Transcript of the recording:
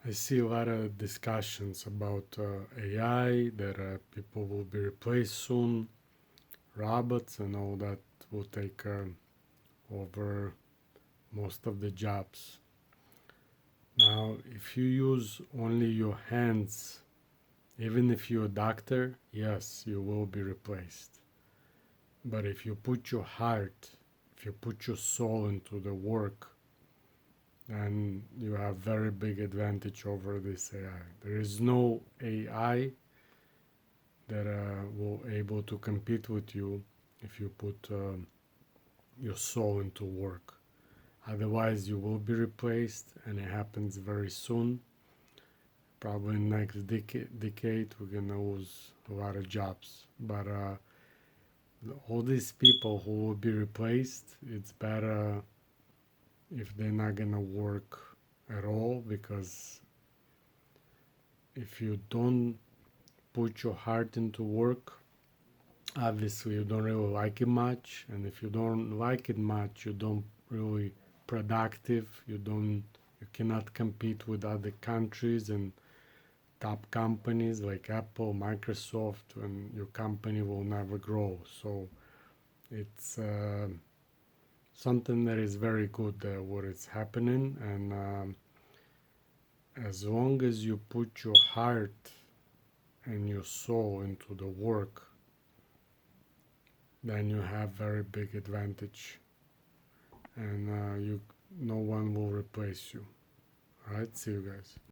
I see a lot of discussions about AI, that people will be replaced soon, robots and all that will take over most of the jobs. Now, if you use only your hands, even if you're a doctor, yes, you will be replaced. But if you put your heart, if you put your soul into the work, then you have very big advantage over this AI. There is no AI that will able to compete with you if you put your soul into work. Otherwise, you will be replaced, and it happens very soon. Probably next decade, we're gonna lose a lot of jobs. But all these people who will be replaced, it's better if they're not gonna work at all, because if you don't put your heart into work, obviously you don't really like it much, and if you don't like it much, you don't really productive. You cannot compete with other countries and top companies like Apple, Microsoft, and your company will never grow. So it's something that is very good what is happening, and as long as you put your heart and your soul into the work, then you have very big advantage, and you no one will replace you. All right, see you guys.